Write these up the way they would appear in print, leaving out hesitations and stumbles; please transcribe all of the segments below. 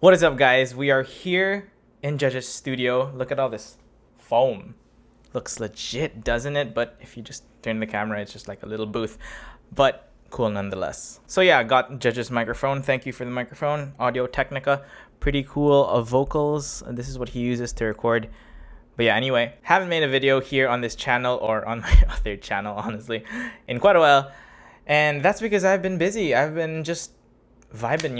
What is up, guys? We are here in Judge's studio. Look at all this foam. Looks legit, doesn't it? But if you just turn the camera, it's just like a little booth. But cool nonetheless. So yeah, got Judge's microphone. Thank you for the microphone. Audio Technica. Pretty cool vocals. This is what he uses to record. But yeah, anyway, haven't made a video here on this channel or on my other channel, honestly, in quite a while. And that's because I've been busy. I've been just vibing,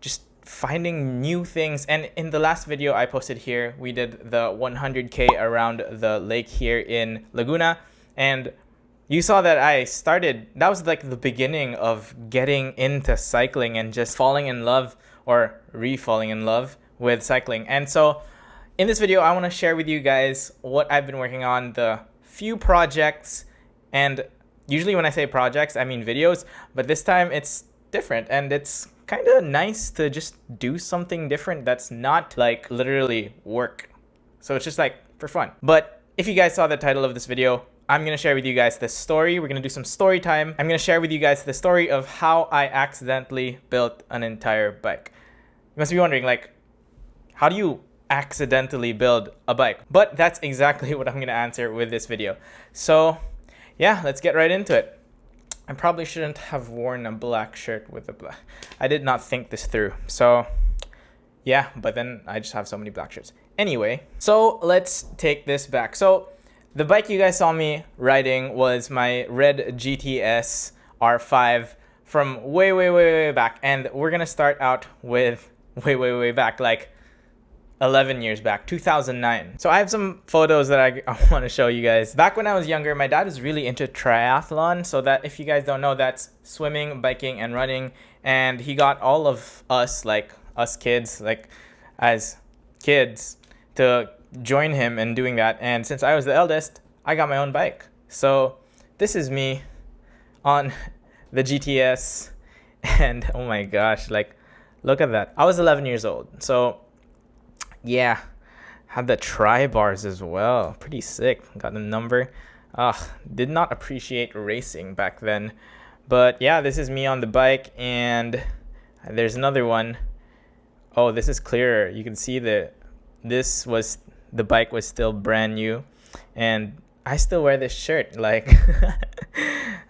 just finding new things. And in the last video I posted here, we did the 100K around the lake here in Laguna. And you saw that that was like the beginning of getting into cycling and just falling in love or re-falling in love with cycling. And so in this video, I want to share with you guys what I've been working on, the few projects. And usually when I say projects, I mean videos, but this time it's different and it's kind of nice to just do something different that's not like literally work. So it's just like for fun. But if you guys saw the title of this video, I'm going to share with you guys the story. We're going to do some story time. I'm going to share with you guys the story of how I accidentally built an entire bike. You must be wondering, like, how do you accidentally build a bike? But that's exactly what I'm going to answer with this video. So yeah, let's get right into it. I probably shouldn't have worn a black shirt with a black. I did not think this through. So yeah, but then I just have so many black shirts. Anyway, so let's take this back. So the bike you guys saw me riding was my red GTS R5 from way back. And we're going to start out with way back, like 11 years back, 2009. So I have some photos that I want to show you guys. Back when I was younger, my dad was really into triathlon. So that, if you guys don't know, that's swimming, biking, and running. And he got all of us, like us kids, like as kids, to join him in doing that. And since I was the eldest, I got my own bike. So this is me on the GTS. And oh my gosh, like, look at that. I was 11 years old. So yeah, had the tri bars as well. Pretty sick. Got the number. Did not appreciate racing back then. But yeah, this is me on the bike, and there's another one. Oh, this is clearer. You can see that the bike was still brand new, and I still wear this shirt. Like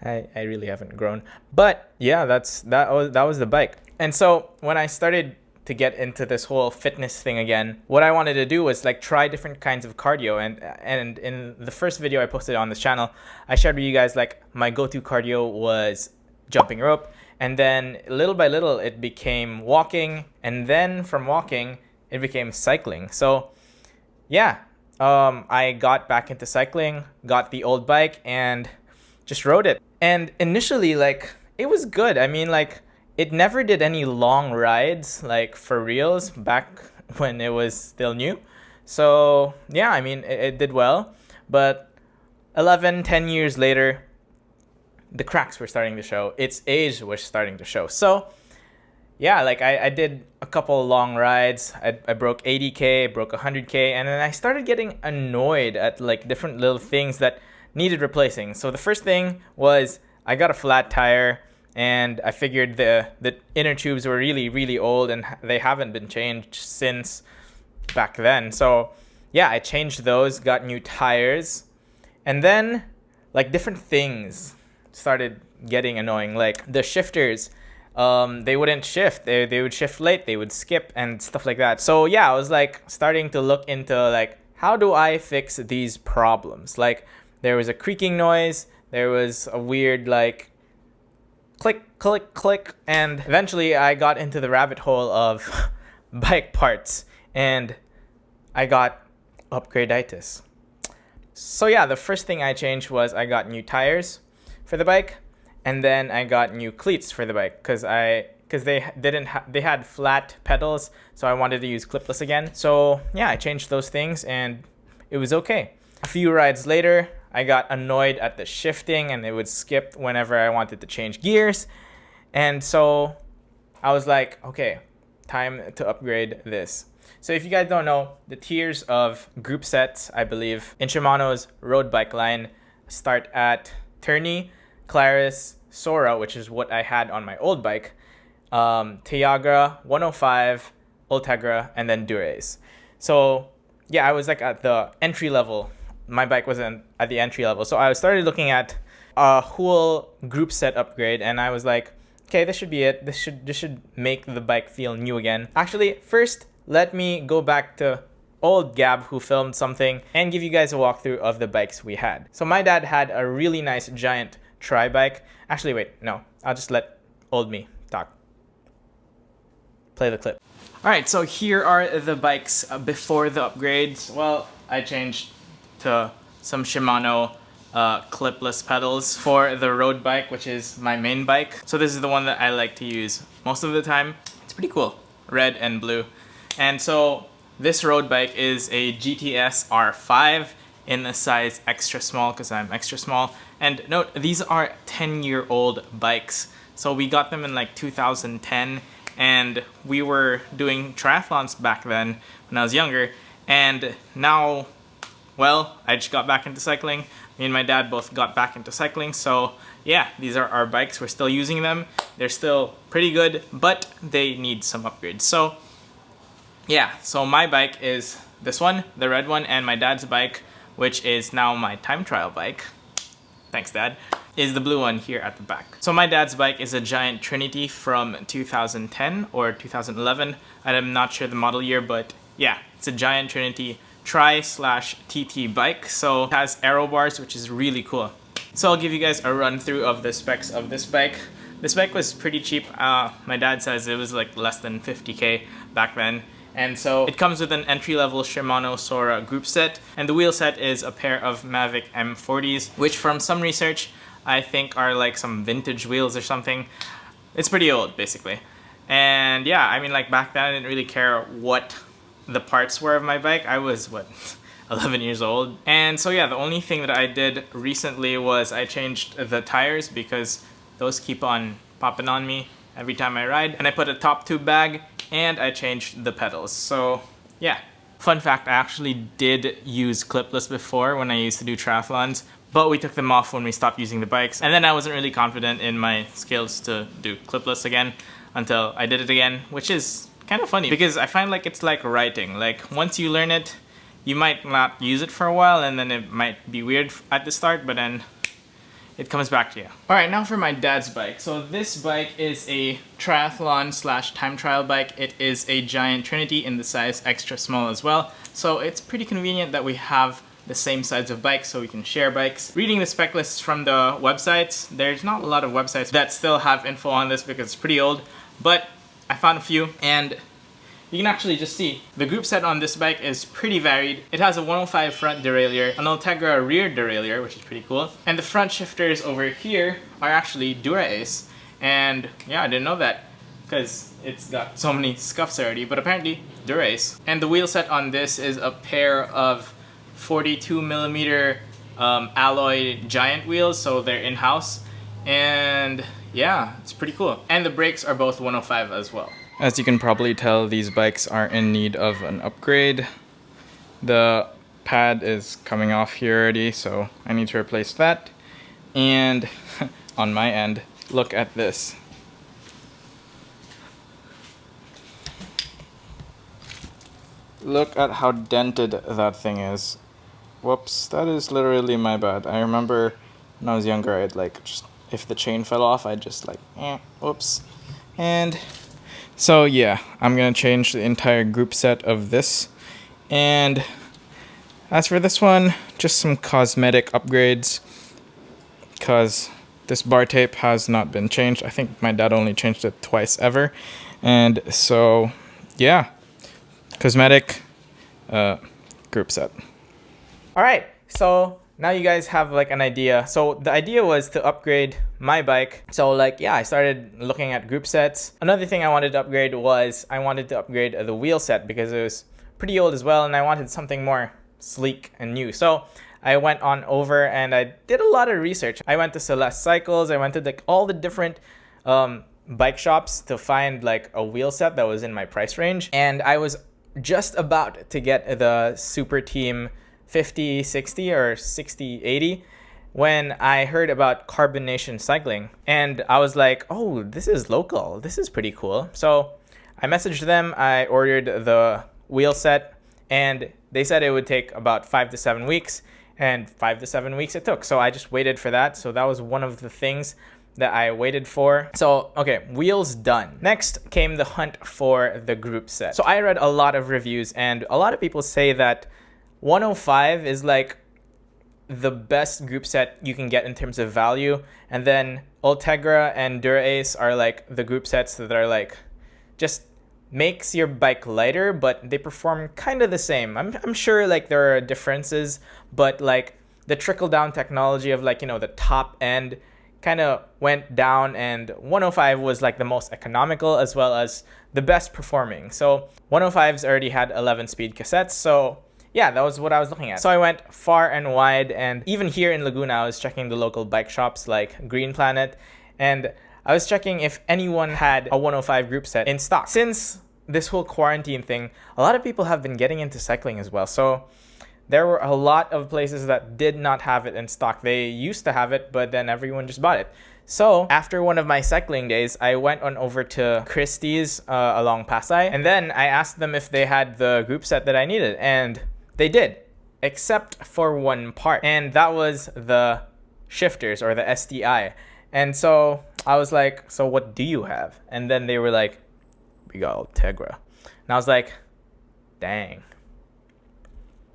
I really haven't grown. But yeah, that was the bike. And so when I started to get into this whole fitness thing again, what I wanted to do was like try different kinds of cardio. And in the first video I posted on this channel, I shared with you guys like my go-to cardio was jumping rope, and then little by little it became walking, and then from walking it became cycling. So yeah, I got back into cycling, got the old bike, and just rode it. And initially, like, it was good. I mean, like, it never did any long rides, like for reals, back when it was still new. So yeah, I mean, it did well. But 10 years later, the cracks were starting to show. Its age was starting to show. So yeah, like I did a couple long rides. I broke 80K, broke 100K, and then I started getting annoyed at like different little things that needed replacing. So the first thing was I got a flat tire. And I figured the inner tubes were really old, and they haven't been changed since back then. So yeah, I changed those, got new tires. And then like different things started getting annoying. Like the shifters, they wouldn't shift. They would shift late, they would skip and stuff like that. So yeah, I was like starting to look into like, how do I fix these problems? Like there was a creaking noise, there was a weird like click, and eventually I got into the rabbit hole of bike parts, and I got upgrade-itis. So yeah, the first thing I changed was I got new tires for the bike, and then I got new cleats for the bike because they had flat pedals, so I wanted to use clipless again. So yeah, I changed those things and it was okay. A few rides later, I got annoyed at the shifting, and it would skip whenever I wanted to change gears. And so I was like, okay, time to upgrade this. So if you guys don't know, the tiers of group sets, I believe, in Shimano's road bike line start at Tourney, Claris, Sora, which is what I had on my old bike, Tiagra, 105, Ultegra, and then Dura-Ace. So yeah, I was like at the entry level. My bike wasn't at the entry level. So I started looking at a whole group set upgrade, and I was like, okay, this should be it. This should make the bike feel new again. Actually, first, let me go back to old Gab, who filmed something, and give you guys a walkthrough of the bikes we had. So my dad had a really nice giant tri bike. Actually, wait, no, I'll just let old me talk. Play the clip. All right, so here are the bikes before the upgrades. Well, I changed to some Shimano clipless pedals for the road bike, which is my main bike. So this is the one that I like to use most of the time. It's pretty cool, red and blue. And so this road bike is a GTS R5 in the size extra small, because I'm extra small. And note, these are 10-year-old bikes. So we got them in like 2010, and we were doing triathlons back then when I was younger. And now, well, I just got back into cycling. Me and my dad both got back into cycling. So yeah, these are our bikes. We're still using them. They're still pretty good, but they need some upgrades. So yeah, so my bike is this one, the red one, and my dad's bike, which is now my time trial bike, thanks Dad, is the blue one here at the back. So my dad's bike is a giant Trinity from 2010 or 2011. I'm not sure the model year, but yeah, it's a giant Trinity tri/TT bike. So it has aero bars, which is really cool. So I'll give you guys a run through of the specs of this bike. This bike was pretty cheap. My dad says it was like less than 50K back then. And so it comes with an entry-level Shimano Sora group set, and the wheel set is a pair of Mavic M40s, which from some research I think are like some vintage wheels or something. It's pretty old, basically. And yeah, I mean, like back then I didn't really care what the parts were of my bike. I was, what, 11 years old. And so yeah, the only thing that I did recently was I changed the tires, because those keep on popping on me every time I ride. And I put a top tube bag, and I changed the pedals. So yeah. Fun fact, I actually did use clipless before when I used to do triathlons, but we took them off when we stopped using the bikes. And then I wasn't really confident in my skills to do clipless again until I did it again, which is kind of funny because I find like it's like writing. Like once you learn it, you might not use it for a while, and then it might be weird at the start, but then it comes back to you. All right, now for my dad's bike. So this bike is a triathlon / time trial bike. It is a giant Trinity in the size extra small as well. So it's pretty convenient that we have the same size of bikes so we can share bikes. Reading the spec lists from the websites, there's not a lot of websites that still have info on this because it's pretty old, but I found a few, and you can actually just see the group set on this bike is pretty varied. It has a 105 front derailleur, an Ultegra rear derailleur, which is pretty cool. And the front shifters over here are actually Dura-Ace. And yeah, I didn't know that because it's got so many scuffs already, but apparently Dura-Ace. And the wheel set on this is a pair of 42mm alloy giant wheels, so they're in-house. And yeah, it's pretty cool. And the brakes are both 105 as well. As you can probably tell, these bikes are in need of an upgrade. The pad is coming off here already, so I need to replace that. And on my end, look at this. Look at how dented that thing is. Whoops, that is literally my bad. I remember when I was younger, I'd like just, if the chain fell off, I'd just like, whoops. And so yeah, I'm gonna change the entire group set of this. And as for this one, just some cosmetic upgrades, because this bar tape has not been changed. I think my dad only changed it twice ever. And so yeah, cosmetic group set. All right, so now you guys have like an idea. So the idea was to upgrade my bike. So like, yeah, I started looking at group sets. Another thing I wanted to upgrade was I wanted to upgrade the wheel set because it was pretty old as well, and I wanted something more sleek and new. So I went on over and I did a lot of research. I went to Celeste Cycles. I went to like all the different bike shops to find like a wheel set that was in my price range. And I was just about to get the Super Team 50/60 or 60/80 when I heard about Carbonation Cycling, and I was like, oh, this is local, this is pretty cool. So I messaged them, I ordered the wheel set, and they said it would take about 5 to 7 weeks, and 5 to 7 weeks it took. So I just waited for that. So that was one of the things that I waited for. So, okay, wheels done. Next came the hunt for the group set. So I read a lot of reviews, and a lot of people say that 105 is like the best group set you can get in terms of value. And then Ultegra and Dura-Ace are like the group sets that are like just makes your bike lighter, but they perform kind of the same. I'm sure like there are differences, but like the trickle down technology of like, you know, the top end kind of went down, and 105 was like the most economical as well as the best performing. So 105s already had 11 speed cassettes. So yeah, that was what I was looking at. So I went far and wide, and even here in Laguna, I was checking the local bike shops like Green Planet, and I was checking if anyone had a 105 group set in stock. Since this whole quarantine thing, a lot of people have been getting into cycling as well. So there were a lot of places that did not have it in stock. They used to have it, but then everyone just bought it. So after one of my cycling days, I went on over to Christie's along Pasay, and then I asked them if they had the group set that I needed, and they did, except for one part, and that was the shifters, or the SDI. And so I was like, so what do you have? And then they were like, we got Ultegra. And I was like, dang.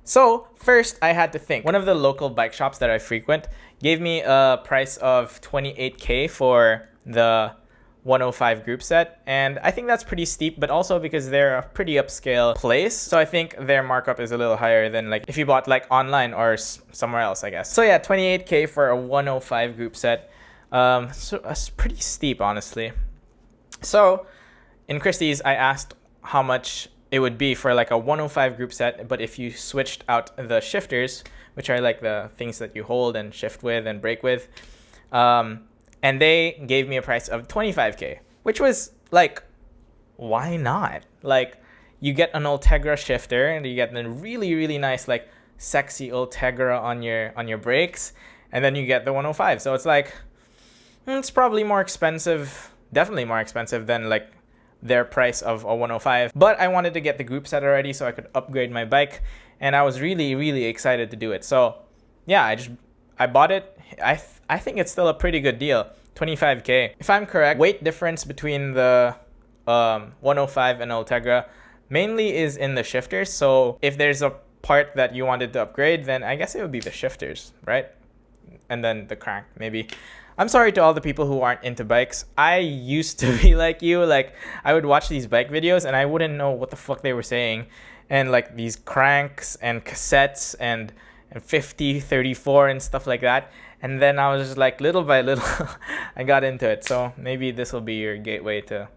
So first I had to think. One of the local bike shops that I frequent gave me a price of 28K for the 105 group set, and I think that's pretty steep, but also because they're a pretty upscale place, so I think their markup is a little higher than like if you bought like online or somewhere else, I guess. So yeah, 28K for a 105 group set. So that's pretty steep, honestly. So in Christie's, I asked how much it would be for like a 105 group set, but if you switched out the shifters, which are like the things that you hold and shift with and brake with, and they gave me a price of 25K, which was like, why not? Like, you get an Ultegra shifter, and you get the really, really nice, like, sexy Ultegra on your brakes, and then you get the 105. So it's like, it's probably more expensive, definitely more expensive than like their price of a 105. But I wanted to get the group set already so I could upgrade my bike, and I was really, really excited to do it. So yeah, I bought it. I think it's still a pretty good deal, 25K. If I'm correct, weight difference between the 105 and Ultegra mainly is in the shifters. So if there's a part that you wanted to upgrade, then I guess it would be the shifters, right? And then the crank, maybe. I'm sorry to all the people who aren't into bikes. I used to be like you. Like, I would watch these bike videos and I wouldn't know what the fuck they were saying. And like these cranks and cassettes and 50, 34 and stuff like that. And then I was just like, little by little, I got into it. So maybe this will be your gateway to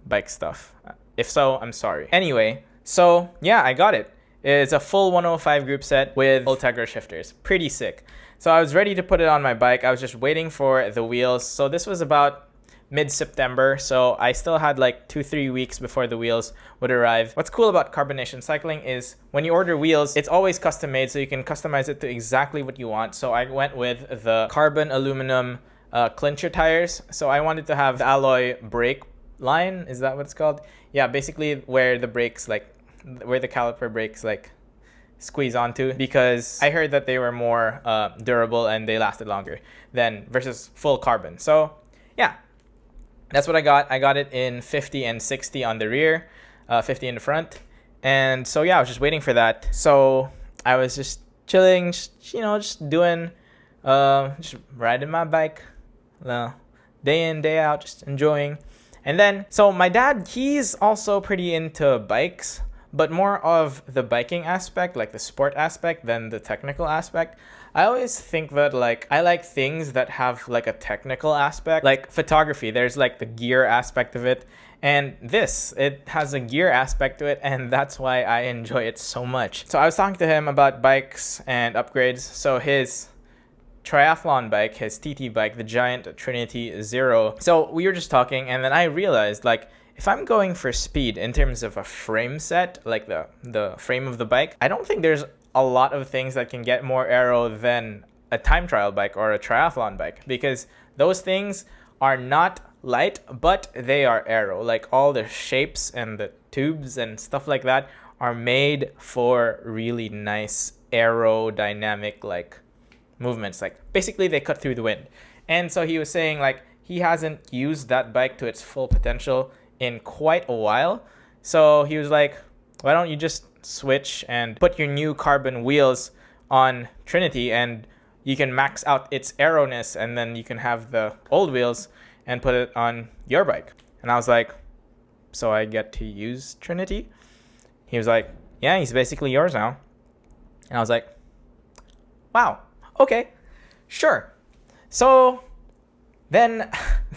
bike stuff. If so, I'm sorry. Anyway, so yeah, I got it. It's a full 105 group set with Ultegra shifters. Pretty sick. So I was ready to put it on my bike. I was just waiting for the wheels. So this was about mid-September, so I still had like 2-3 weeks before the wheels would arrive. What's cool about Carbonation Cycling is when you order wheels, it's always custom made, so you can customize it to exactly what you want. So I went with the carbon aluminum clincher tires. So I wanted to have the alloy brake line. Is that what it's called? Yeah, basically where the brakes, like where the caliper brakes like squeeze onto, because I heard that they were more durable and they lasted longer than versus full carbon. So yeah, that's what I got. I got it in 50 and 60 on the rear, 50 in the front. And so yeah, I was just waiting for that. So I was just chilling, just doing, just riding my bike, day in, day out, just enjoying. And then, so my dad, he's also pretty into bikes, but more of the biking aspect, like the sport aspect, than the technical aspect. I always think that like I like things that have like a technical aspect, like photography. There's like the gear aspect of it, and it has a gear aspect to it, and that's why I enjoy it so much. So I was talking to him about bikes and upgrades. So his triathlon bike, his TT bike, the Giant Trinity Zero. So we were just talking, and then I realized like, if I'm going for speed in terms of a frame set, like the frame of the bike, I don't think there's a lot of things that can get more aero than a time trial bike or a triathlon bike, because those things are not light, but they are aero. Like all the shapes and the tubes and stuff like that are made for really nice aerodynamic like movements. Like basically they cut through the wind. And so he was saying like he hasn't used that bike to its full potential in quite a while. So he was like, why don't you just switch and put your new carbon wheels on Trinity and you can max out its aeroness, and then you can have the old wheels and put it on your bike. And I was like, so I get to use Trinity? He was like, yeah, he's basically yours now. And I was like, wow, okay, sure. So then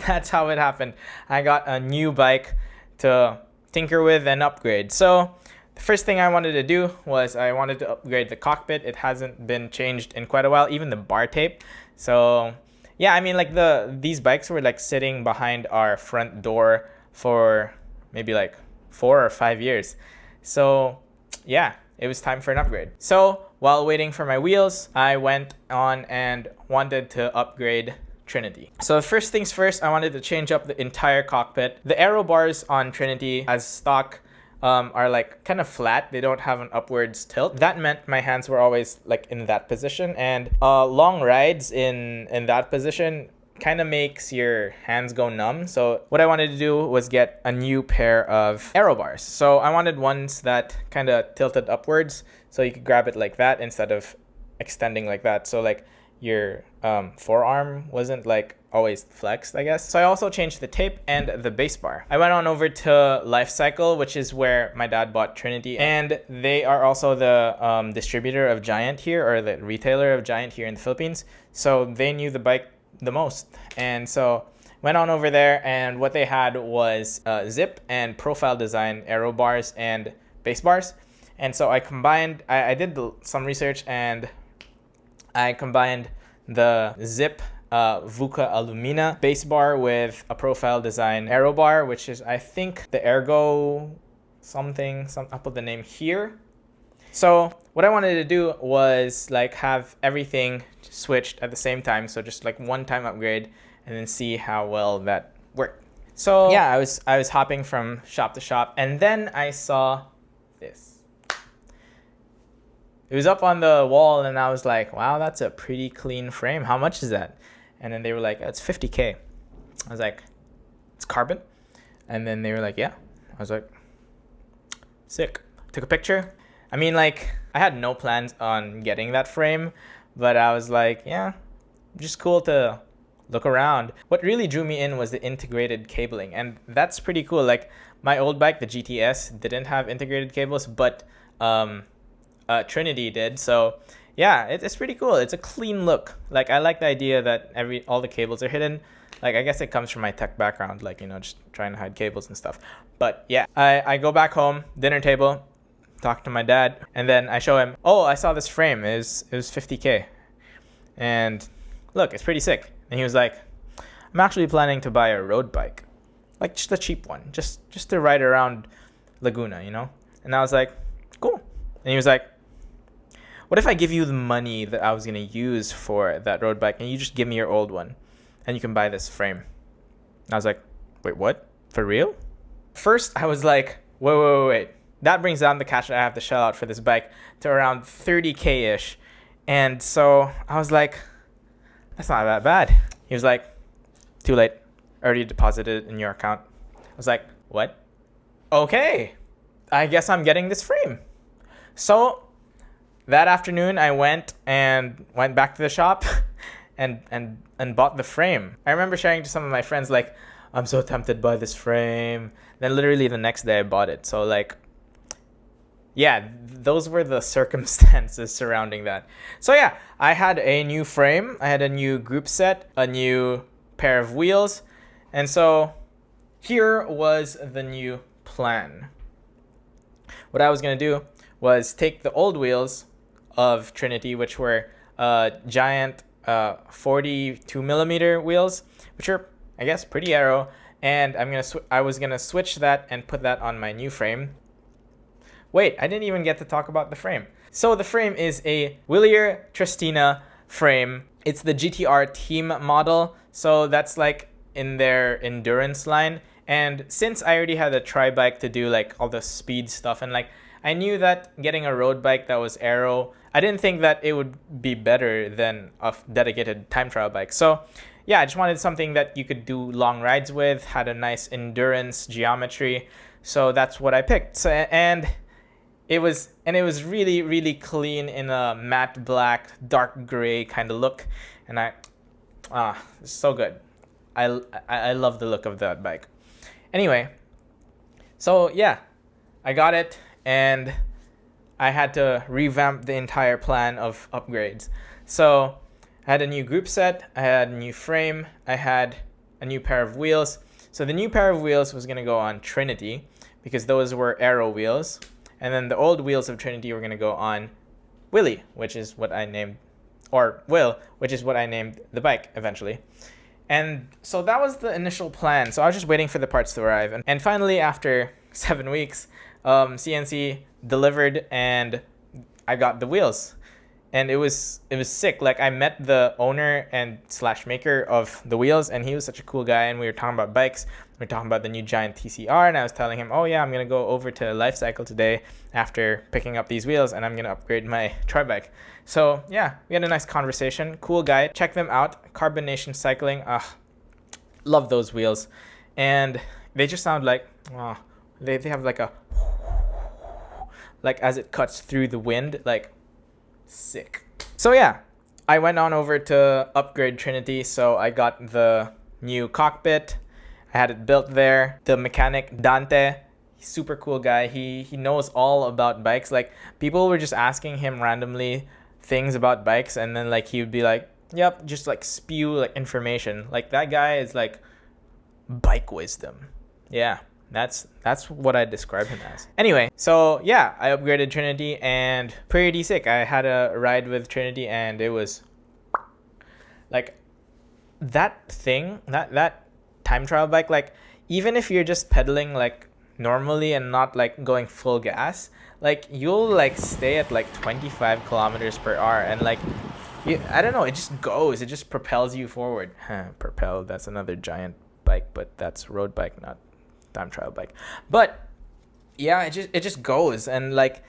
that's how it happened. I got a new bike to tinker with and upgrade. So the first thing I wanted to do was I wanted to upgrade the cockpit. It hasn't been changed in quite a while, even the bar tape. So yeah, I mean like these bikes were like sitting behind our front door for maybe like 4 or 5 years. So yeah, it was time for an upgrade. So while waiting for my wheels, I went on and wanted to upgrade Trinity. So first things first, I wanted to change up the entire cockpit. The aero bars on Trinity as stock are like kind of flat. They don't have an upwards tilt. That meant my hands were always like in that position, and long rides in that position kind of makes your hands go numb. So what I wanted to do was get a new pair of aero bars. So I wanted ones that kind of tilted upwards so you could grab it like that instead of extending like that. So like your forearm wasn't like always flexed, I guess. So I also changed the tape and the base bar. I went on over to Life Cycle, which is where my dad bought Trinity, and they are also the distributor of Giant here, or the retailer of Giant here in the Philippines. So they knew the bike the most, and so went on over there, and what they had was zip and profile design aero bars and base bars. And so I combined, I did some research, and I combined the zip VUCA Alumina base bar with a profile design aero bar, which is I think the Ergo something. I'll put the name here. So what I wanted to do was like have everything switched at the same time, so just like one time upgrade and then see how well that worked. So yeah, I was hopping from shop to shop, and then I saw this. It was up on the wall, and I was like, wow, that's a pretty clean frame. How much is that? And then they were like, it's 50K. I was like, it's carbon? And then they were like, yeah. I was like, sick. Took a picture. I mean, like, I had no plans on getting that frame, but I was like, yeah, just cool to look around. What really drew me in was the integrated cabling, and that's pretty cool. Like, my old bike, the GTS, didn't have integrated cables, but Trinity did. So yeah, it's pretty cool. It's a clean look. Like, I like the idea that all the cables are hidden. Like, I guess it comes from my tech background, like, you know, just trying to hide cables and stuff. But yeah, I go back home, dinner table, talk to my dad, and then I show him, oh, I saw this frame. It was 50K. And look, it's pretty sick. And he was like, I'm actually planning to buy a road bike. Like, just a cheap one. Just to ride around Laguna, you know? And I was like, cool. And he was like, what if I give you the money that I was going to use for that road bike, and you just give me your old one, and you can buy this frame? And I was like, wait, what? For real? First, I was like, wait. That brings down the cash that I have to shell out for this bike to around 30K-ish. And so I was like, that's not that bad. He was like, too late. Already deposited it in your account. I was like, what? Okay. I guess I'm getting this frame. So that afternoon, I went back to the shop and bought the frame. I remember sharing to some of my friends, like, I'm so tempted by this frame. Then literally the next day I bought it. So like, yeah, those were the circumstances surrounding that. So yeah, I had a new frame. I had a new group set, a new pair of wheels. And so here was the new plan. What I was going to do was take the old wheels of Trinity, which were giant 42 millimeter wheels, which are, I guess, pretty aero, and I was gonna switch that and put that on my new frame. Wait, I didn't even get to talk about the frame. So the frame is a Willier Tristina frame. It's the GTR team model, so that's like in their endurance line. And since I already had a tri bike to do like all the speed stuff, and like I knew that getting a road bike that was aero, I didn't think that it would be better than a dedicated time trial bike. So yeah, I just wanted something that you could do long rides with, had a nice endurance geometry. So that's what I picked. So, and it was really, really clean in a matte black, dark gray kind of look. And it's so good. I love the look of that bike. Anyway, so yeah, I got it, and I had to revamp the entire plan of upgrades. So I had a new group set, I had a new frame, I had a new pair of wheels. So the new pair of wheels was going to go on Trinity because those were aero wheels. And then the old wheels of Trinity were going to go on Willy, which is what I named, or Will, which is what I named the bike eventually. And so that was the initial plan. So I was just waiting for the parts to arrive. And finally, after 7 weeks, CNC delivered and I got the wheels. And it was sick. Like, I met the owner and / maker of the wheels, and he was such a cool guy. And we were talking about bikes. We were talking about the new Giant TCR, and I was telling him, oh yeah, I'm going to go over to Lifecycle today after picking up these wheels, and I'm going to upgrade my tri bike. So yeah, we had a nice conversation. Cool guy. Check them out. Carbonation Cycling. Love those wheels. And they just sound like, they have like a, like as it cuts through the wind, like sick. So yeah, I went on over to upgrade Trinity. So I got the new cockpit. I had it built there. The mechanic, Dante, super cool guy. He knows all about bikes. Like, people were just asking him randomly things about bikes, and then like he would be like, yep, just like spew like information. Like, that guy is like bike wisdom. Yeah, that's what I describe him as. Anyway, so yeah, I upgraded Trinity and pretty sick. I had a ride with Trinity, and it was like that thing, that time trial bike. Like, even if you're just pedaling like normally and not like going full gas, like you'll like stay at like 25 kilometers per hour, and like I don't know, it just goes, it just propels you forward. Propel, that's another giant bike, but that's road bike, not time trial bike. But yeah, it just goes, and like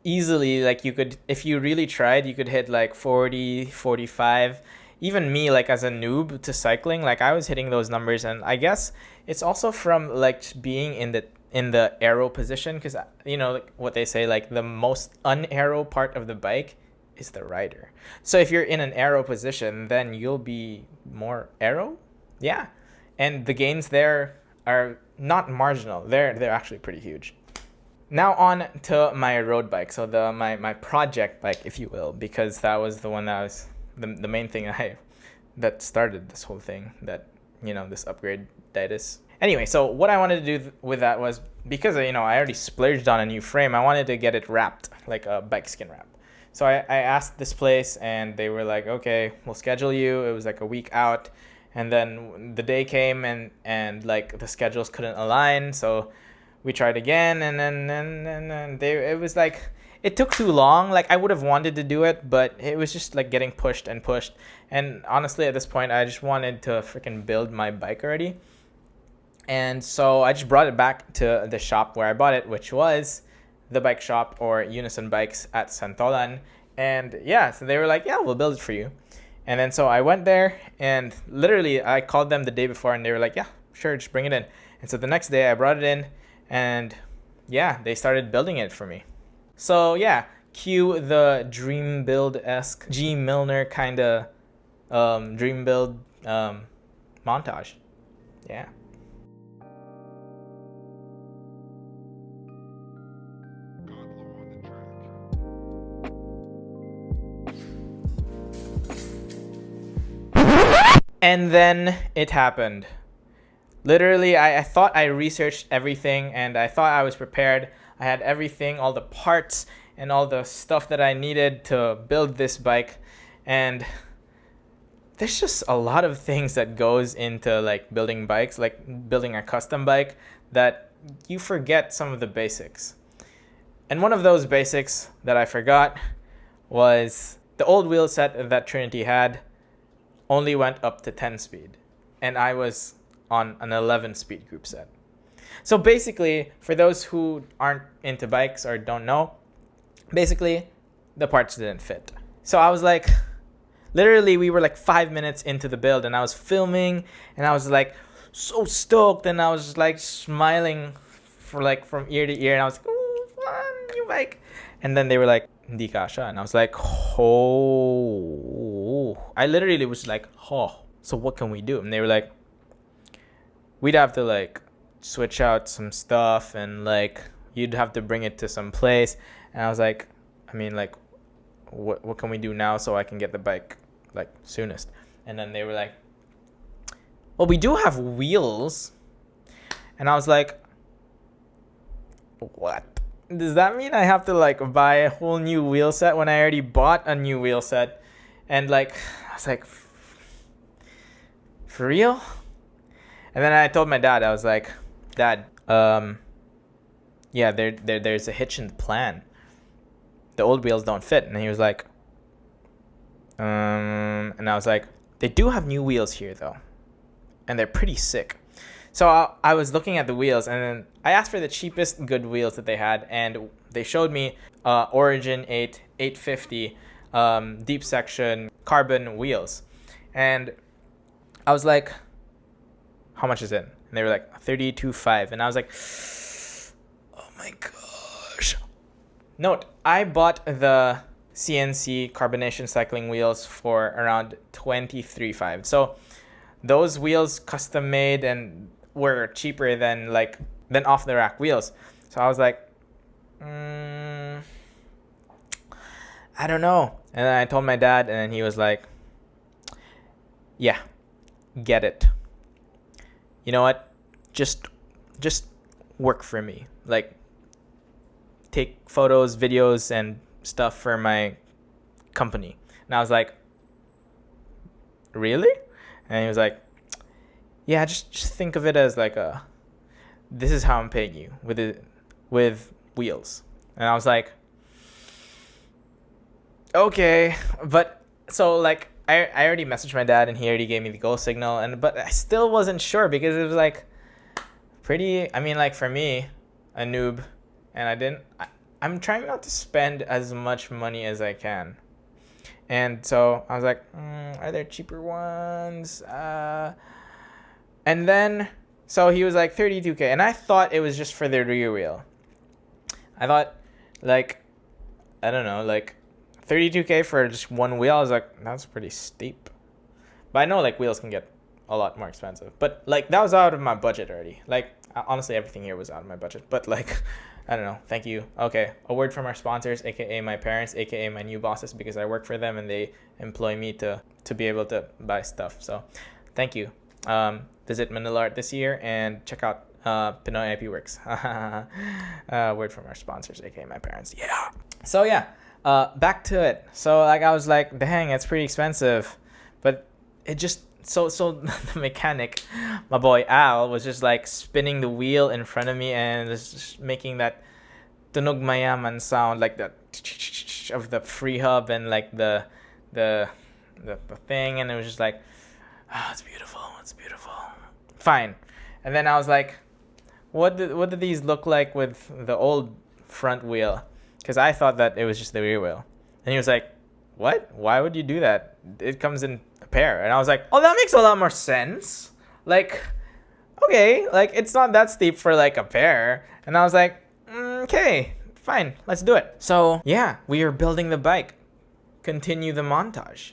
easily, like you could, if you really tried, you could hit like 40, 45. Even me, like as a noob to cycling, like I was hitting those numbers. And I guess it's also from like being in the aero position, because you know, like what they say, like the most unaero part of the bike is the rider. So if you're in an aero position, then you'll be more aero. Yeah, and the gains there are not marginal. They're actually pretty huge. Now on to my road bike. So my project bike, if you will, because that was the one that was the main thing that started this whole thing, that, you know, this upgrade ditis. Anyway, so what I wanted to do with that was, because I already splurged on a new frame, I wanted to get it wrapped, like a bike skin wrap. So I asked this place, and they were like, okay, we'll schedule you. It was like a week out. And then the day came, and like the schedules couldn't align. So we tried again, and then it was like, it took too long. Like, I would have wanted to do it, but it was just like getting pushed. And honestly, at this point, I just wanted to freaking build my bike already. And so I just brought it back to the shop where I bought it, which was the bike shop, or Unison Bikes at Santolan. And yeah, so they were like, yeah, we'll build it for you. And then so I went there, and literally I called them the day before, and they were like, yeah, sure, just bring it in. And so the next day I brought it in, and yeah, they started building it for me. So yeah, cue the dream build-esque G. Milner kind of dream build montage. Yeah. And then it happened. Literally, I thought I researched everything, and I thought I was prepared. I had everything, all the parts and all the stuff that I needed to build this bike. And there's just a lot of things that goes into like building bikes, like building a custom bike, that you forget some of the basics. And one of those basics that I forgot was the old wheel set that Trinity had only went up to 10 speed. and I was on an 11-speed group set. So basically, for those who aren't into bikes or don't know, basically the parts didn't fit. So I was like, literally we were like 5 minutes into the build, and I was filming, and I was like so stoked, and I was just like smiling for like from ear to ear, and I was like, oh, fun, new bike. And then they were like, hindi kasha. And I was like, oh. I literally was like, oh, so what can we do? And they were like, we'd have to like switch out some stuff, and like you'd have to bring it to some place. And I was like, I mean, like, what can we do now so I can get the bike like soonest? And then they were like, well, we do have wheels. And I was like, what? Does that mean I have to like buy a whole new wheel set when I already bought a new wheel set? And like, I was like, for real? And then I told my dad, I was like, Dad, yeah, there's a hitch in the plan. The old wheels don't fit. And he was like, and I was like, they do have new wheels here though, and they're pretty sick. So I was looking at the wheels, and then I asked for the cheapest good wheels that they had, and they showed me Origin 8 850 deep section carbon wheels. And I was like, how much is it? And they were like 32.5, and I was like, oh my gosh. Note, I bought the CNC carbonation cycling wheels for around 23.5. So those wheels custom made and were cheaper than off the rack wheels. So I was like, I don't know. And then I told my dad, and then he was like, yeah, get it. You know what? Just work for me. Like, take photos, videos, and stuff for my company. And I was like, really? And he was like, yeah, just think of it as like this is how I'm paying you with wheels. And I was like, okay. But so like I already messaged my dad, and he already gave me the go signal, but I still wasn't sure, because it was like pretty, I mean, like for me, a noob, and I'm trying not to spend as much money as I can. And so I was like, are there cheaper ones? And then, so he was like 32K. And I thought it was just for the rear wheel. I thought, like, I don't know, like 32K for just one wheel. I was like, that's pretty steep. But I know, like, wheels can get a lot more expensive. But, like, that was out of my budget already. Like, honestly, everything here was out of my budget. But, like, I don't know. Thank you. Okay. A word from our sponsors, aka my parents, aka my new bosses, because I work for them and they employ me to be able to buy stuff. So thank you. Visit Manila Art this year and check out Pinoy IP Works. Word from our sponsors, aka my parents. Yeah. So yeah, back to it. So like I was like, dang, it's pretty expensive, but it just so the mechanic, my boy Al, was just like spinning the wheel in front of me and just making that tunog mayaman sound, like the of the free hub and like the thing, and it was just like, it's beautiful, fine. And then I was like, what do these look like with the old front wheel? Because I thought that it was just the rear wheel. And he was like, what? Why would you do that? It comes in a pair. And I was like, oh, that makes a lot more sense. Like, okay, like it's not that steep for like a pair. And I was like, okay, fine, let's do it. So yeah, we are building the bike. Continue the montage.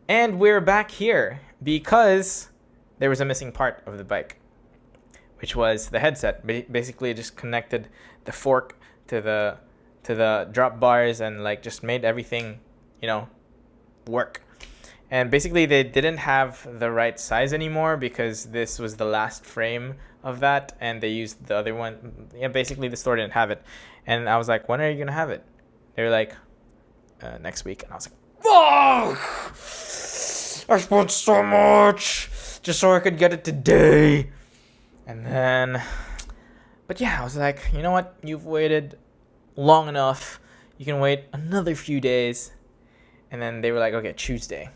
And we're back here because there was a missing part of the bike, which was the headset. Basically, it just connected the fork to the drop bars and like just made everything, work. And basically, they didn't have the right size anymore because this was the last frame of that, and they used the other one. Yeah, basically, the store didn't have it. And I was like, when are you gonna have it? They were like, next week. And I was like, fuck! I spent so much just so I could get it today. And then, but yeah, I was like, you know what? You've waited long enough. You can wait another few days. And then they were like, okay, Tuesday.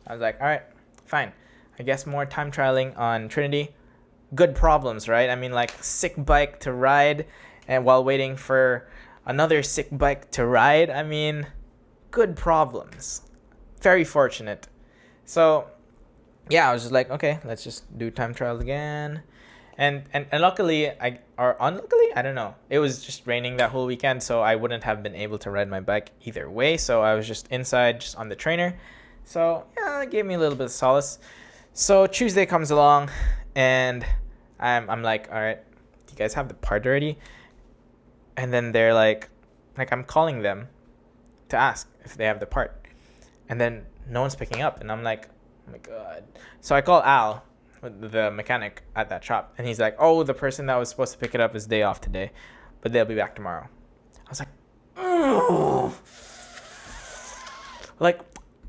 I was like, all right, fine. I guess more time trialing on Trinity. Good problems, right? I mean, like, sick bike to ride, and while waiting for another sick bike to ride. I mean, good problems. Very fortunate. So, yeah, I was just like, okay, let's just do time trials again. And luckily, or unluckily, I don't know. It was just raining that whole weekend, so I wouldn't have been able to ride my bike either way. So I was just inside, just on the trainer. So yeah, it gave me a little bit of solace. So Tuesday comes along, and I'm like, all right, do you guys have the part already? And then they're like I'm calling them to ask if they have the part, and then no one's picking up, and I'm like, oh my god. So I call Al, the mechanic at that shop, and he's like, oh, the person that was supposed to pick it up is day off today, but they'll be back tomorrow. I was like, oh. Like,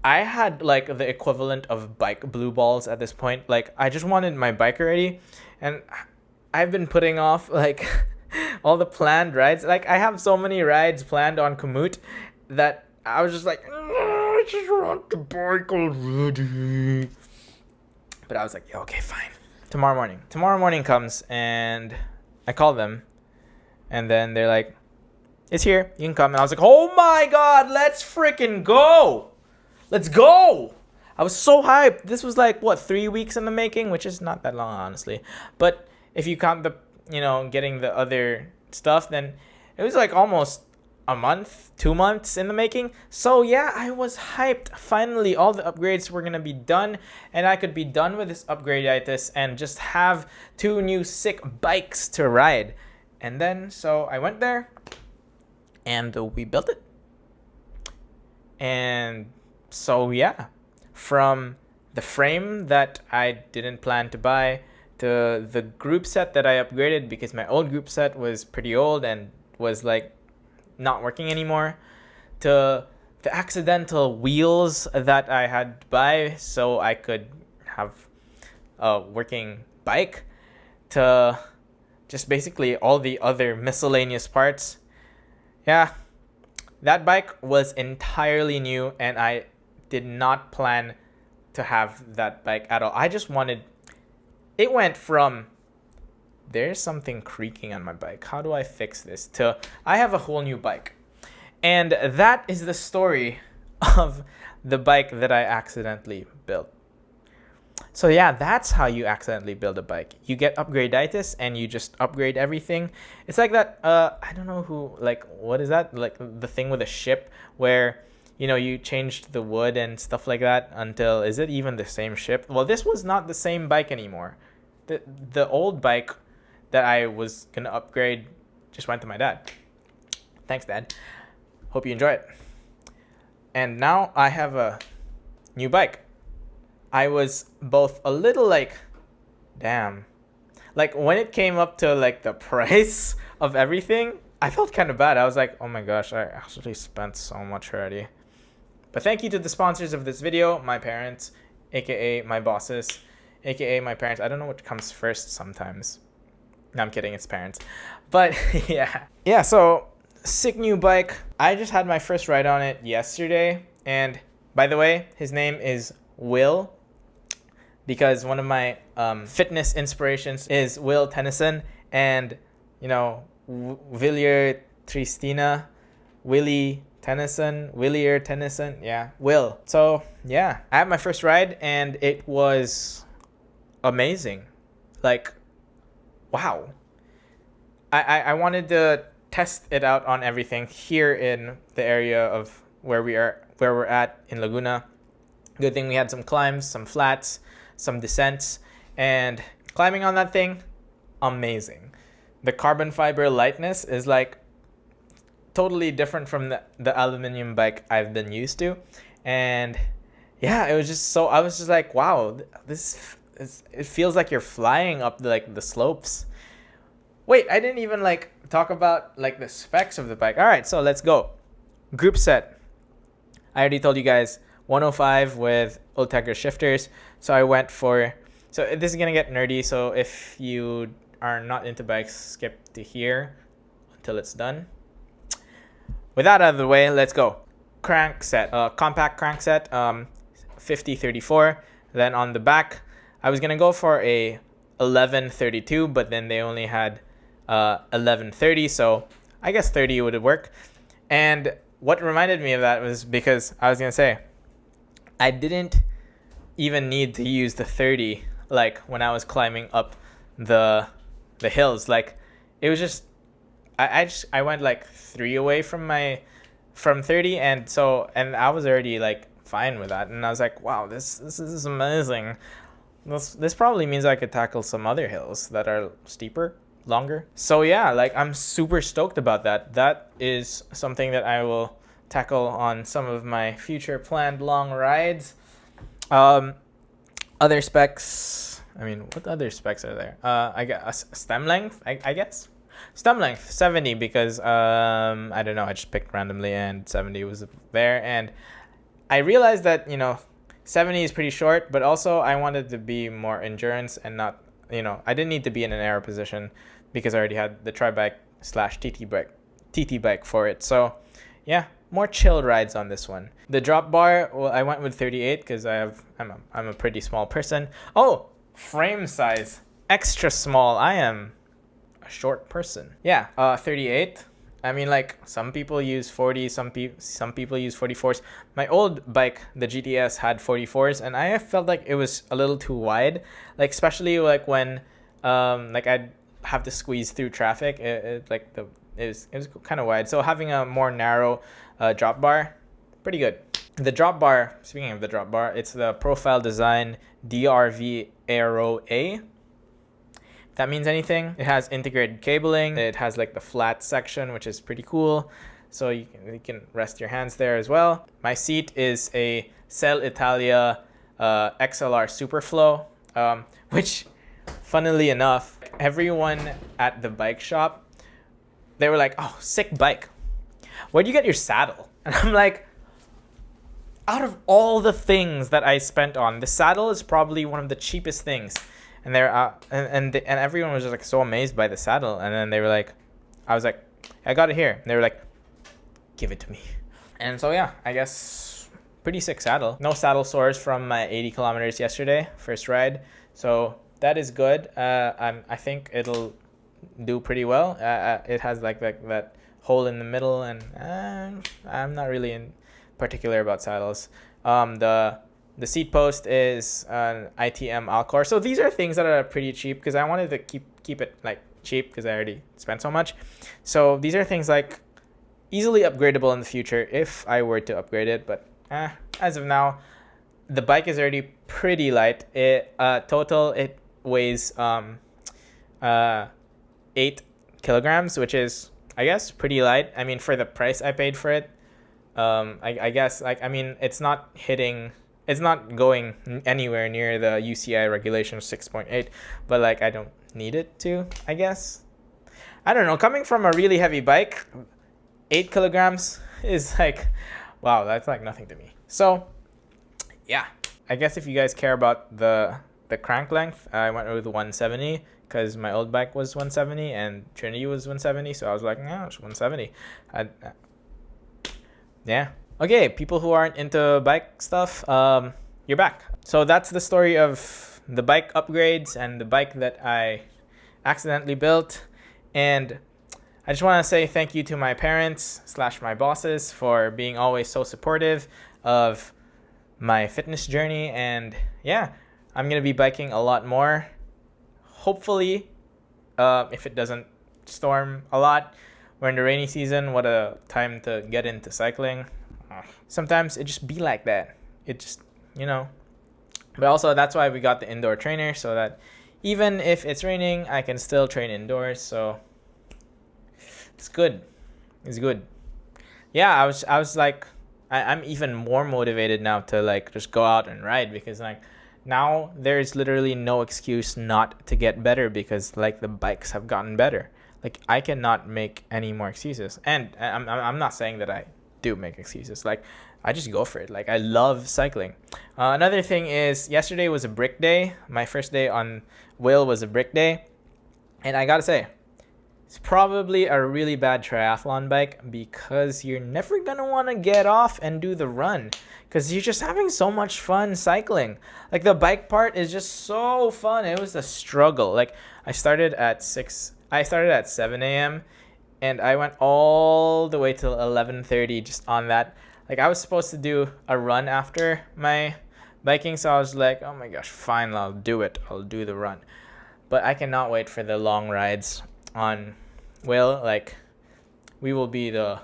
I had like the equivalent of bike blue balls at this point. Like, I just wanted my bike already, and I've been putting off like all the planned rides. Like, I have so many rides planned on Komoot that I was just like, I just want the bike already. But I was like, yeah, okay, fine. Tomorrow morning comes, and I call them, and then they're like, it's here, you can come. And I was like, oh my god, let's freaking go. Let's go. I was so hyped. This was like, what, 3 weeks in the making, which is not that long, honestly. But if you count the, getting the other stuff, then it was like almost a month, 2 months in the making. So yeah, I was hyped. Finally, all the upgrades were gonna be done, and I could be done with this upgrade-itis and just have 2 new sick bikes to ride. And then, so I went there, and we built it. And so yeah, from the frame that I didn't plan to buy to the group set that I upgraded because my old group set was pretty old and was like not working anymore, to the accidental wheels that I had to buy so I could have a working bike, to just basically all the other miscellaneous parts. Yeah, that bike was entirely new, and I did not plan to have that bike at all. I just wanted, it went from there's something creaking on my bike, how do I fix this, to I have a whole new bike. And that is the story of the bike that I accidentally built. So yeah, that's how you accidentally build a bike. You get upgrade-itis and you just upgrade everything. It's like that, I don't know who, like, what is that? Like the thing with a ship where, you changed the wood and stuff like that until, is it even the same ship? Well, this was not the same bike anymore. The old bike that I was gonna upgrade just went to my dad. Thanks, Dad. Hope you enjoy it. And now I have a new bike. I was both a little like, damn. Like, when it came up to like the price of everything, I felt kind of bad. I was like, oh my gosh, I actually spent so much already. But thank you to the sponsors of this video, my parents, aka my bosses, aka my parents. I don't know what comes first sometimes. No, I'm kidding, it's parents. But yeah. Yeah, so sick new bike. I just had my first ride on it yesterday. And by the way, his name is Will, because one of my fitness inspirations is Will Tennyson, and Villier Tristina, Willier Tennyson, yeah, Will. So yeah, I had my first ride and it was amazing. Like, wow. I wanted to test it out on everything here in the area of where we're at in Laguna. Good thing we had some climbs, some flats, some descents, and climbing on that thing, amazing. The carbon fiber lightness is like totally different from the aluminum bike I've been used to. And yeah, it was just so, I was just like, wow, it feels like you're flying up the slopes. Wait, I didn't even like talk about like the specs of the bike. All right, so let's go. Group set. I already told you guys 105 with Ultegra shifters. So I went for, so this is gonna get nerdy. So if you are not into bikes, skip to here until it's done. With that out of the way, let's go. Crank set, compact crank set, 50-34. Then on the back, I was gonna go for a 11-32, but then they only had 11-30, so I guess 30 would work. And what reminded me of that was because I was gonna say I didn't even need to use the 30 like when I was climbing up the hills. Like it was just I went like 3 away from 30, and I was already like fine with that, and I was like, wow, this is amazing. This probably means I could tackle some other hills that are steeper, longer. So yeah, like I'm super stoked about that. That is something that I will tackle on some of my future planned long rides. Other specs, I mean, what other specs are there? I guess stem length, I guess. Stem length 70 because I don't know, I just picked randomly and 70 was there, and I realized that 70 is pretty short, but also I wanted to be more endurance and not, I didn't need to be in an aero position because I already had the tri bike / TT bike for it. So yeah, more chilled rides on this one. The drop bar, well, I went with 38 because I'm a pretty small person. Oh, frame size extra small. I am a short person. Yeah, 38. I mean, like some people use 40, some people use 44s. My old bike, the GTS, had 44s, and I felt like it was a little too wide. Like especially like when like I'd have to squeeze through traffic. It was kind of wide. So having a more narrow drop bar, pretty good. The drop bar. Speaking of the drop bar, it's the Profile Design DRV Aero A. That means anything. It has integrated cabling. It has like the flat section, which is pretty cool. So you can rest your hands there as well. My seat is a Cell Italia XLR Superflow, which funnily enough, everyone at the bike shop, they were like, oh, sick bike. Where'd you get your saddle? And I'm like, out of all the things that I spent on, the saddle is probably one of the cheapest things. And they're and everyone was just like so amazed by the saddle. And then they were like, I was like, I got it here. And they were like, give it to me. And so yeah, I guess pretty sick saddle. No saddle sores from my 80 kilometers yesterday, first ride. So that is good. I think it'll do pretty well. It has like that hole in the middle, and I'm not really in particular about saddles. The seat post is an ITM Alcor. So these are things that are pretty cheap because I wanted to keep it like cheap because I already spent so much. So these are things like easily upgradable in the future if I were to upgrade it. But as of now, the bike is already pretty light. Total it weighs 8 kilograms, which is, I guess, pretty light. I mean, for the price I paid for it, I guess, like, I mean, it's not going anywhere near the UCI regulation 6.8, but like I don't need it to, I guess. I don't know, coming from a really heavy bike, 8 kilograms is like, wow, that's like nothing to me. So yeah, I guess if you guys care about the crank length, I went with 170 because my old bike was 170 and Trinity was 170, so I was like, no, it's 170. Yeah. Okay, people who aren't into bike stuff, you're back. So that's the story of the bike upgrades and the bike that I accidentally built. And I just want to say thank you to my parents / my bosses for being always so supportive of my fitness journey. And yeah, I'm going to be biking a lot more. Hopefully, if it doesn't storm a lot. We're in the rainy season. What a time to get into cycling. Sometimes it just be like that. It just you know. But also that's why we got the indoor trainer, so that even if it's raining, I can still train indoors. So it's good. It's good. Yeah, I was like, I'm even more motivated now to like just go out and ride, because like now there's literally no excuse not to get better, because like the bikes have gotten better. Like I cannot make any more excuses, and I'm not saying that I do make excuses. Like I just go for it. Like I love cycling. Another thing is, yesterday was a brick day. My first day on Will was a brick day, and I gotta say, it's probably a really bad triathlon bike, because you're never gonna want to get off and do the run, because you're just having so much fun cycling. Like the bike part is just so fun. It was a struggle. Like I started at 7 a.m. and I went all the way till 11:30 just on that. Like I was supposed to do a run after my biking, so I was like, oh my gosh, fine, I'll do it. I'll do the run. But I cannot wait for the long rides on Will. Like we will be the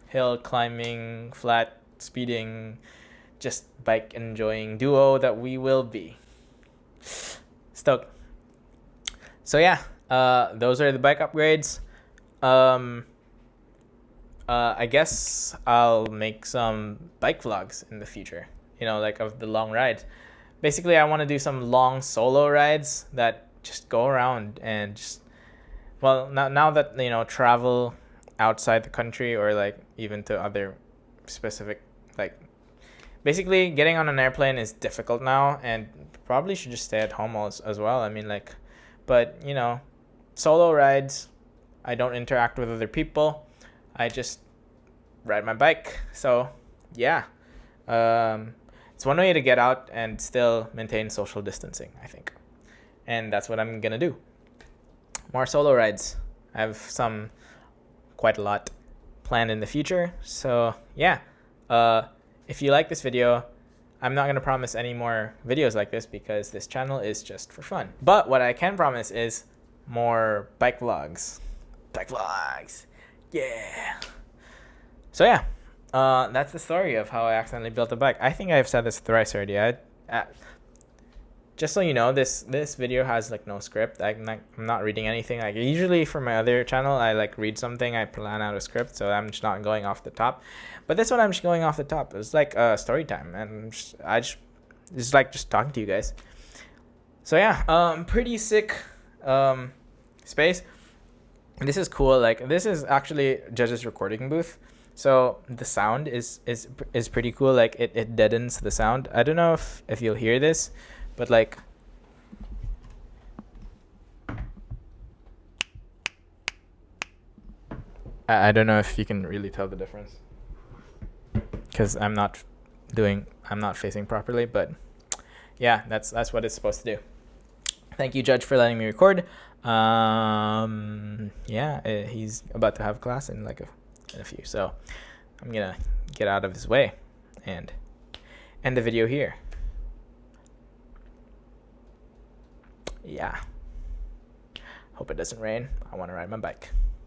hill climbing, flat speeding, just bike enjoying duo that we will be. Stoked. So yeah, those are the bike upgrades. I guess I'll make some bike vlogs in the future, you know, like of the long rides. Basically, I want to do some long solo rides that just go around and just, well, now that, you know, travel outside the country, or like even to other specific, like basically getting on an airplane is difficult now, and probably should just stay at home as well. I mean, like, but you know, solo rides, I don't interact with other people. I just ride my bike. So yeah, it's one way to get out and still maintain social distancing, I think. And that's what I'm gonna do. More solo rides. I have quite a lot planned in the future. So yeah, if you like this video, I'm not gonna promise any more videos like this, because this channel is just for fun. But what I can promise is more bike vlogs. Bike vlogs. Yeah. So yeah, that's the story of how I accidentally built a bike. I think I've said this thrice already. Just so you know, this video has like no script. I'm not reading anything. Like usually for my other channel, I like read something, I plan out a script, so I'm just not going off the top. But this one, I'm just going off the top. It's like story time, and just talking to you guys. So yeah, pretty sick space. This is cool. Like this is actually Judge's recording booth, so the sound is pretty cool. Like it deadens the sound. I don't know if you'll hear this, but like I don't know if you can really tell the difference, because I'm not facing properly. But yeah, that's what it's supposed to do. Thank you, Judge, for letting me record. Yeah, he's about to have class in like in a few, so I'm gonna get out of his way and end the video here. Yeah, hope it doesn't rain. I want to ride my bike.